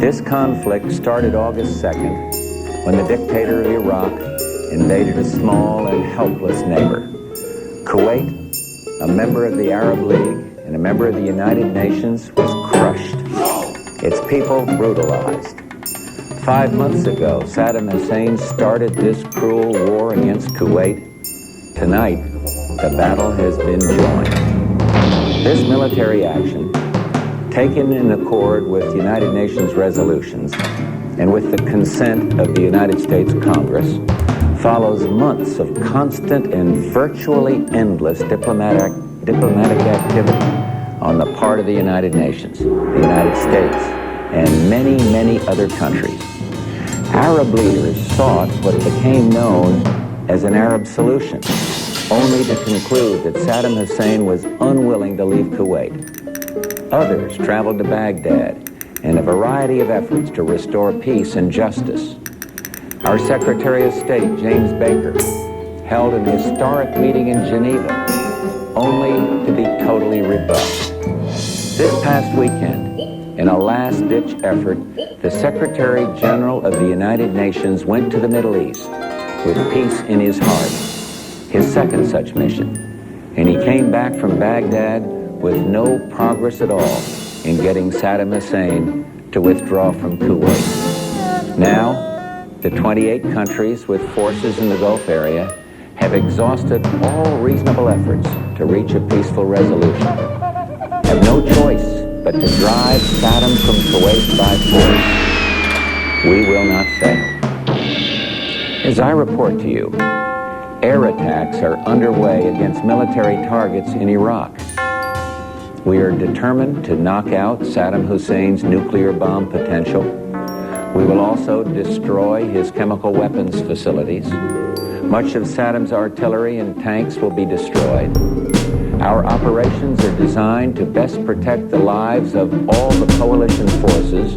This conflict started August 2nd when the dictator of Iraq invaded a small and helpless neighbor. Kuwait, a member of the Arab League and a member of the United Nations, was crushed. Its people brutalized. 5 months ago, Saddam Hussein started this cruel war against Kuwait. Tonight, the battle has been joined. This military action, taken in accord with United Nations resolutions and with the consent of the United States Congress, follows months of constant and virtually endless diplomatic activity on the part of the United Nations, the United States, and many, many other countries. Arab leaders sought what became known as an Arab solution, only to conclude that Saddam Hussein was unwilling to leave Kuwait. Others traveled to Baghdad in a variety of efforts to restore peace and justice. Our Secretary of State, James Baker, held an historic meeting in Geneva, only to be totally rebuffed. This past weekend, in a last-ditch effort, the Secretary General of the United Nations went to the Middle East with peace in his heart, his second such mission, and he came back from Baghdad with no progress at all in getting Saddam Hussein to withdraw from Kuwait. Now, the 28 countries with forces in the Gulf area have exhausted all reasonable efforts to reach a peaceful resolution, have no choice but to drive Saddam from Kuwait by force. We will not fail. As I report to you, air attacks are underway against military targets in Iraq. We are determined to knock out Saddam Hussein's nuclear bomb potential. We will also destroy his chemical weapons facilities. Much of Saddam's artillery and tanks will be destroyed. Our operations are designed to best protect the lives of all the coalition forces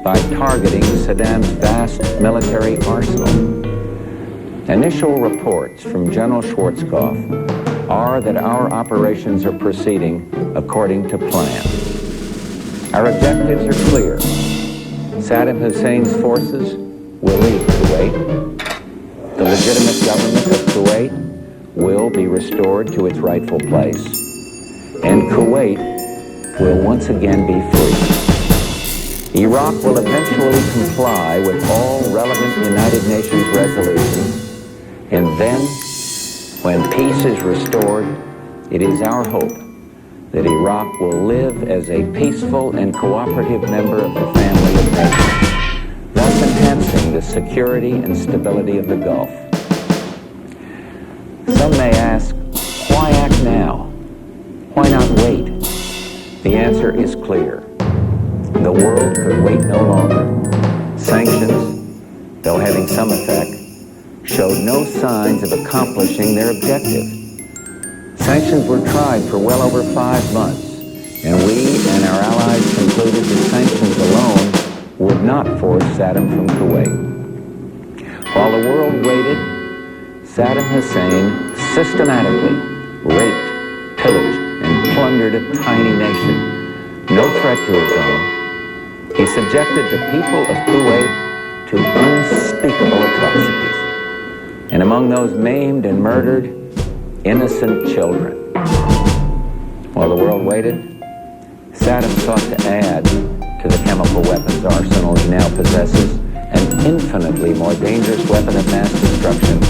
by targeting Saddam's vast military arsenal. Initial reports from General Schwarzkopf are that our operations are proceeding according to plan. Our objectives are clear. Saddam Hussein's forces will leave Kuwait. The legitimate government of Kuwait will be restored to its rightful place, and Kuwait will once again be free. Iraq will eventually comply with all relevant United Nations resolutions, and then, when peace is restored, it is our hope that Iraq will live as a peaceful and cooperative member of the family of nations, thus enhancing the security and stability of the Gulf. Some may ask, why act now? Why not wait? The answer is clear. The world could wait no longer. Sanctions, though having some effect, showed no signs of accomplishing their objective. Sanctions were tried for well over 5 months, and we and our allies concluded that sanctions alone would not force Saddam from Kuwait. While the world waited, Saddam Hussein systematically raped, pillaged, and plundered a tiny nation, no threat to his own. He subjected the people of Kuwait to unspeakable atrocities, and among those maimed and murdered, innocent children. While the world waited, Saddam sought to add to the chemical weapons arsenal he now possesses an infinitely more dangerous weapon of mass destruction,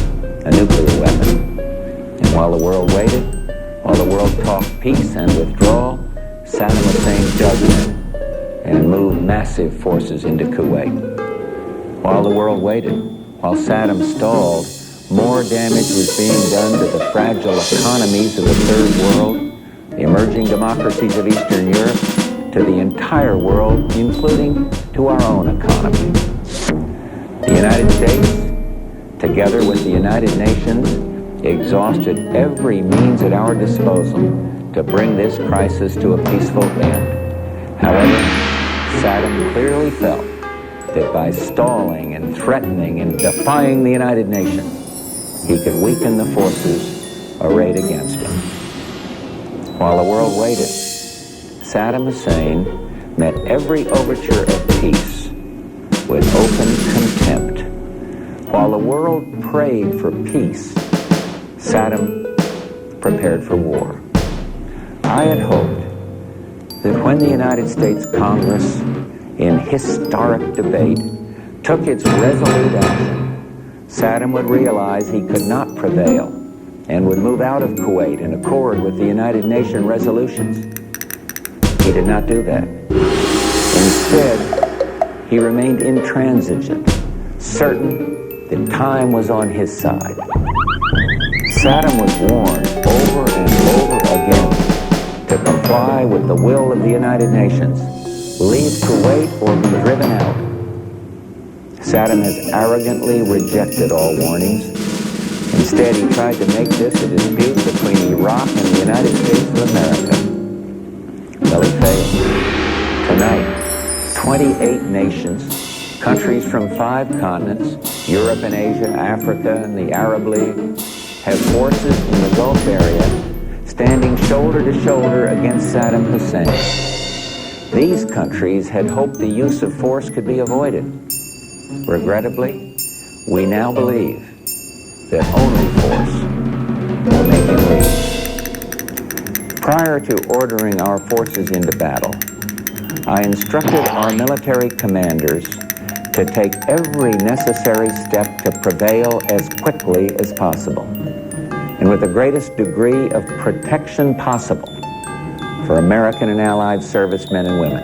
a nuclear weapon. And while the world waited, while the world talked peace and withdrawal, Saddam Hussein dug in and moved massive forces into Kuwait. While the world waited, while Saddam stalled, more damage was being done to the fragile economies of the Third World, the emerging democracies of Eastern Europe, to the entire world, including to our own economy. The United States, together with the United Nations, exhausted every means at our disposal to bring this crisis to a peaceful end. However, Saddam clearly felt that by stalling and threatening and defying the United Nations, he could weaken the forces arrayed against him. While the world waited, Saddam Hussein met every overture of peace for peace, Saddam prepared for war. I had hoped that when the United States Congress, in historic debate, took its resolute action, Saddam would realize he could not prevail and would move out of Kuwait in accord with the United Nations resolutions. He did not do that. Instead, he remained intransigent, certain that time was on his side. Saddam was warned over and over again to comply with the will of the United Nations, leave Kuwait or be driven out. Saddam has arrogantly rejected all warnings. Instead, he tried to make this a dispute between Iraq and the United States of America. Well, he failed. Tonight, 28 nations, countries from 5 continents, Europe and Asia, Africa, and the Arab League, have forces in the Gulf area standing shoulder to shoulder against Saddam Hussein. These countries had hoped the use of force could be avoided. Regrettably, we now believe that only force will make him leave. Prior to ordering our forces into battle, I instructed our military commanders to take every necessary step to prevail as quickly as possible and with the greatest degree of protection possible for American and Allied servicemen and women.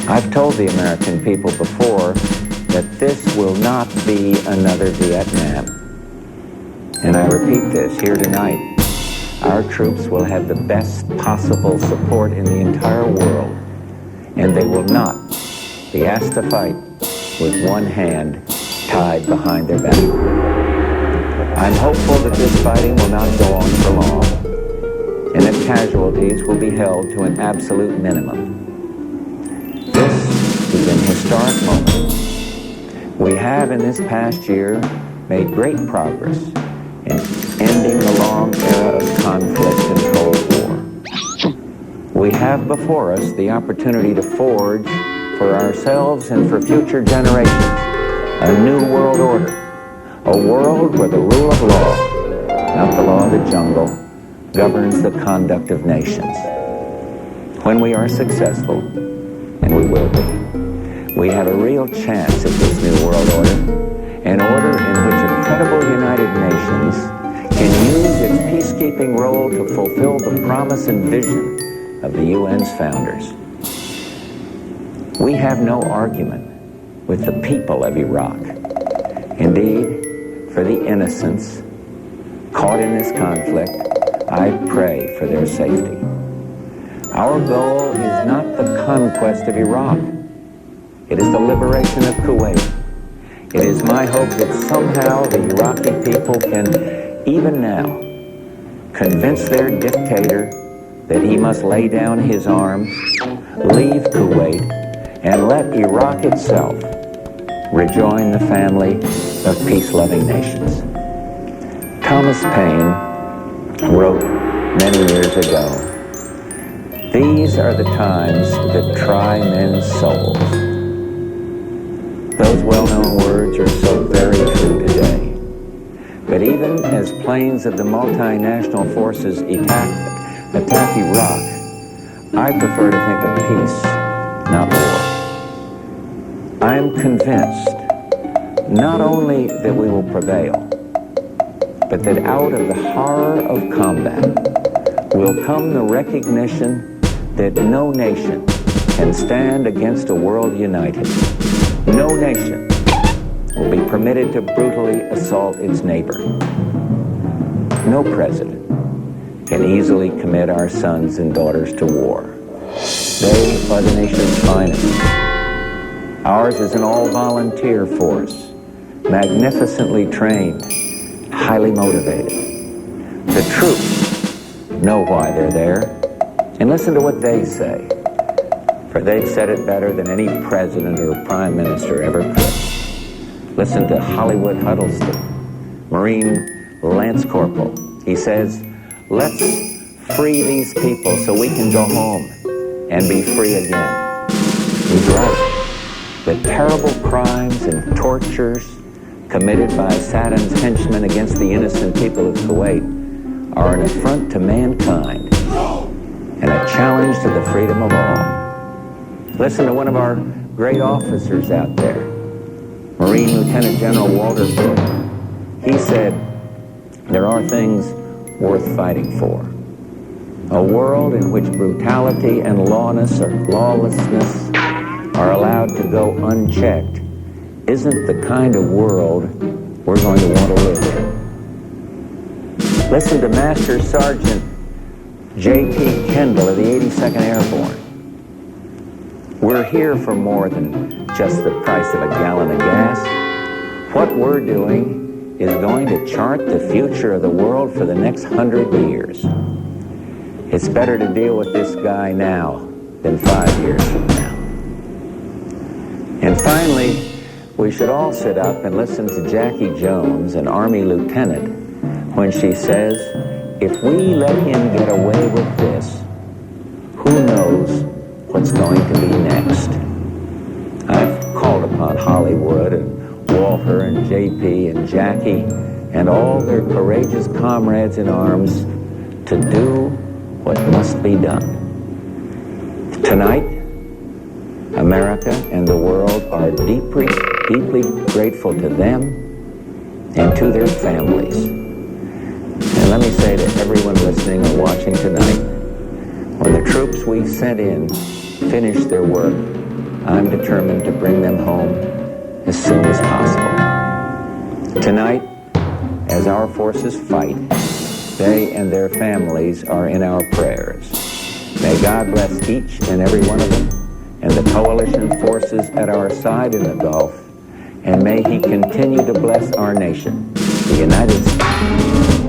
I've told the American people before that this will not be another Vietnam. And I repeat this here tonight. Our troops will have the best possible support in the entire world, and they will not be asked to fight with one hand tied behind their back. I'm hopeful that this fighting will not go on for long, and that casualties will be held to an absolute minimum. This is an historic moment. We have in this past year made great progress in ending the long era of conflict and Cold War. We have before us the opportunity to forge for ourselves and for future generations a new world order, a world where the rule of law, not the law of the jungle, governs the conduct of nations. When we are successful, and we will be, we have a real chance at this new world order, an order in which a credible United Nations can use its peacekeeping role to fulfill the promise and vision of the UN's founders. We have no argument with the people of Iraq. Indeed, for the innocents caught in this conflict, I pray for their safety. Our goal is not the conquest of Iraq. It is the liberation of Kuwait. It is my hope that somehow the Iraqi people can, even now, convince their dictator that he must lay down his arms, leave Kuwait, and let Iraq itself rejoin the family of peace-loving nations. Thomas Paine wrote many years ago, "These are the times that try men's souls." Those well-known words are so very true today. But even as planes of the multinational forces attack Iraq, I prefer to think of peace, not war. I am convinced not only that we will prevail, but that out of the horror of combat will come the recognition that no nation can stand against a world united. No nation will be permitted to brutally assault its neighbor. No president can easily commit our sons and daughters to war. They are the nation's finest. Ours is an all-volunteer force, magnificently trained, highly motivated. The troops know why they're there, and listen to what they say, for they've said it better than any president or prime minister ever could. Listen to Hollywood Huddleston, Marine Lance Corporal. He says, "Let's free these people so we can go home and be free again." He's right. The terrible crimes and tortures committed by Saddam's henchmen against the innocent people of Kuwait are an affront to mankind and a challenge to the freedom of all. Listen to one of our great officers out there, Marine Lieutenant General Walter Boomer. He said, "There are things worth fighting for. A world in which brutality and lawlessness are allowed to go unchecked isn't the kind of world we're going to want to live in." Listen to Master Sergeant J.P. Kendall of the 82nd Airborne. "We're here for more than just the price of a gallon of gas. What we're doing is going to chart the future of the world for the next 100 years. It's better to deal with this guy now than 5 years from now." And finally, we should all sit up and listen to Jackie Jones, an Army lieutenant, when she says, "If we let him get away with this, who knows what's going to be next?" I've called upon Hollywood and Walter and JP and Jackie and all their courageous comrades in arms to do what must be done. Tonight, America and the world are deeply, deeply grateful to them and to their families. And let me say to everyone listening or watching tonight, when the troops we've sent in finish their work, I'm determined to bring them home as soon as possible. Tonight, as our forces fight, they and their families are in our prayers. May God bless each and every one of them and the coalition forces at our side in the Gulf, and may He continue to bless our nation, the United States.